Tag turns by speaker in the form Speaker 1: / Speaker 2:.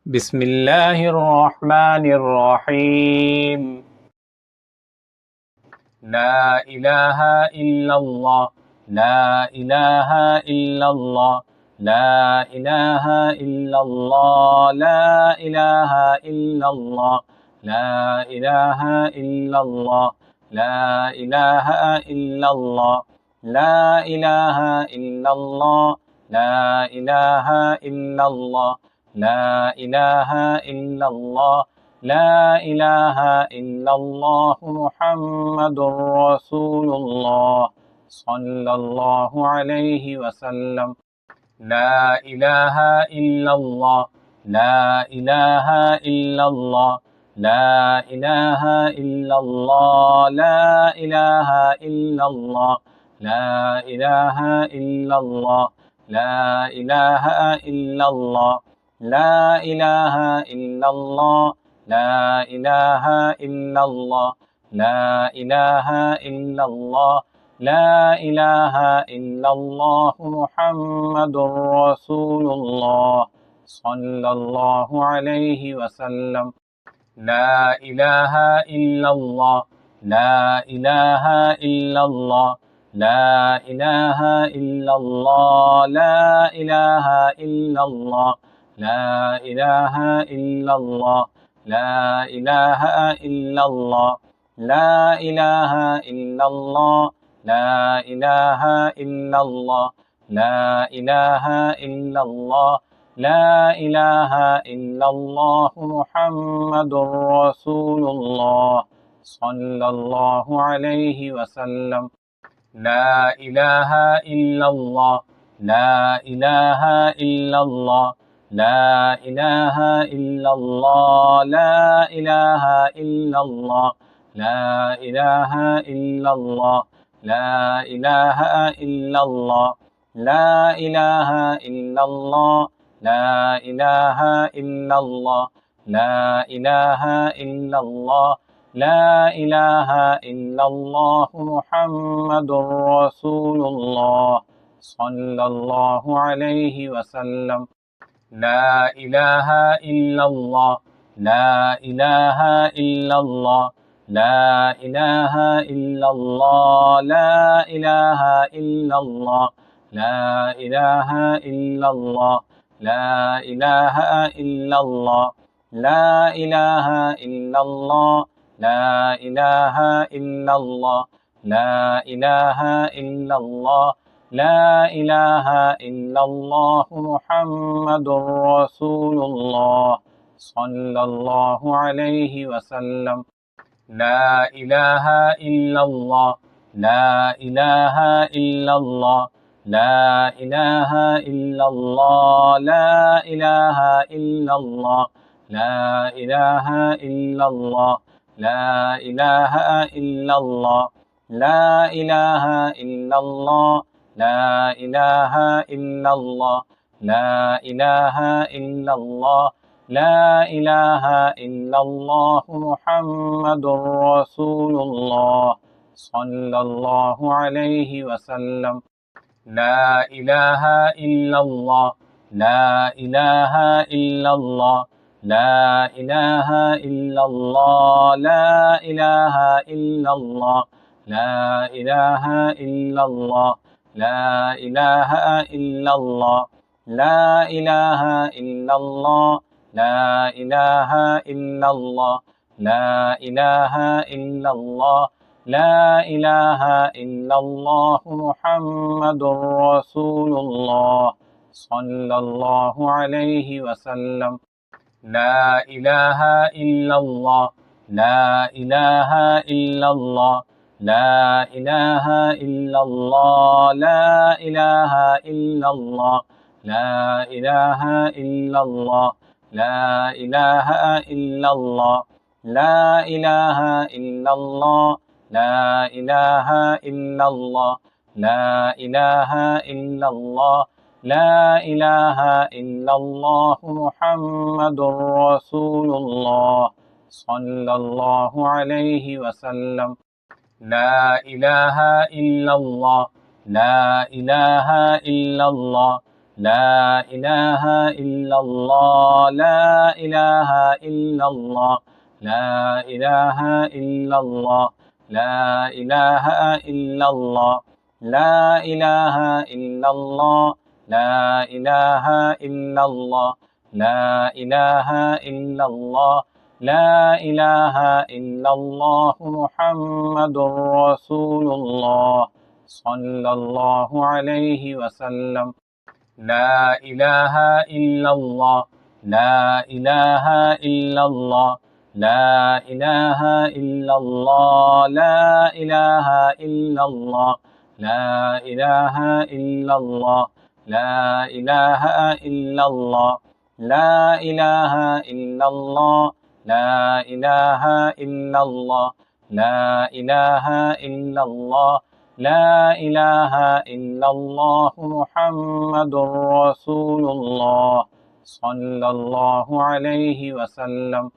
Speaker 1: بسم الله الرحمن الرحيم لا إله إلا الله لا إله إلا الله لا إله إلا الله لا إله إلا الله لا إله إلا الله لا إله إلا الله لا إله إلا الله لا إله إلا الله لا إله إلا الله لا إله إلا الله محمد رسول الله صلى الله عليه وسلم لا إله إلا الله لا إله إلا الله لا إله إلا الله لا إله إلا الله لا إله إلا الله لا إله إلا الله لا إله إلا الله لا إله إلا الله لا إله إلا الله لا إله إلا الله محمد رسول الله صلى الله عليه وسلم لا إله إلا الله لا إله إلا الله لا إله إلا الله لا إله إلا الله لا إله إلا الله لا إله إلا الله لا إله إلا الله لا إله إلا الله لا إله إلا الله لا إله إلا الله محمد رسول الله صلى الله عليه وسلم لا إله إلا الله لا إله إلا الله لا إله إلا الله لا إله إلا الله لا إله إلا الله لا إله إلا الله لا إله إلا الله لا إله إلا الله لا إله إلا الله لا إله إلا الله محمد رسول الله صلى الله عليه وسلم لا إله إلا الله لا إله إلا الله لا إله إلا الله لا إله إلا الله لا إله إلا الله لا إله إلا الله لا إله إلا الله لا إله إلا الله لا إله إلا الله لا إله إلا الله محمد رسول الله صلى الله عليه وسلم لا إله إلا الله لا إله إلا الله لا إله إلا الله لا إله إلا الله لا إله إلا الله لا إله إلا الله لا إله إلا الله لا إله إلا الله لا إله إلا الله لا إله إلا الله محمد رسول الله صلى الله عليه وسلم لا إله إلا الله لا إله إلا الله لا إله إلا الله لا إله إلا الله لا إله إلا الله لا إله إلا الله لا إله إلا الله لا إله إلا الله لا إله إلا الله لا إله إلا الله محمد رسول الله صلى الله عليه وسلم لا إله إلا الله لا إله إلا الله لا إله إلا الله لا إله إلا الله لا إله إلا الله لا إله إلا الله لا إله إلا الله لا إله إلا الله لا إله إلا الله لا إله إلا الله محمد رسول الله صلى الله عليه وسلم لا إله إلا الله لا إله إلا الله لا إله إلا الله لا إله إلا الله لا إله إلا الله لا إله إلا الله لا إله إلا الله لا إله إلا الله لا إله إلا الله لا إله إلا الله محمد رسول الله صلى الله عليه وسلم لا إله إلا الله لا إله إلا الله لا إله إلا الله لا إله إلا الله لا إله إلا الله لا إله إلا الله لا إله إلا الله لا إله إلا الله لا إله إلا الله لا إله إلا الله محمد رسول الله صلى الله عليه وسلم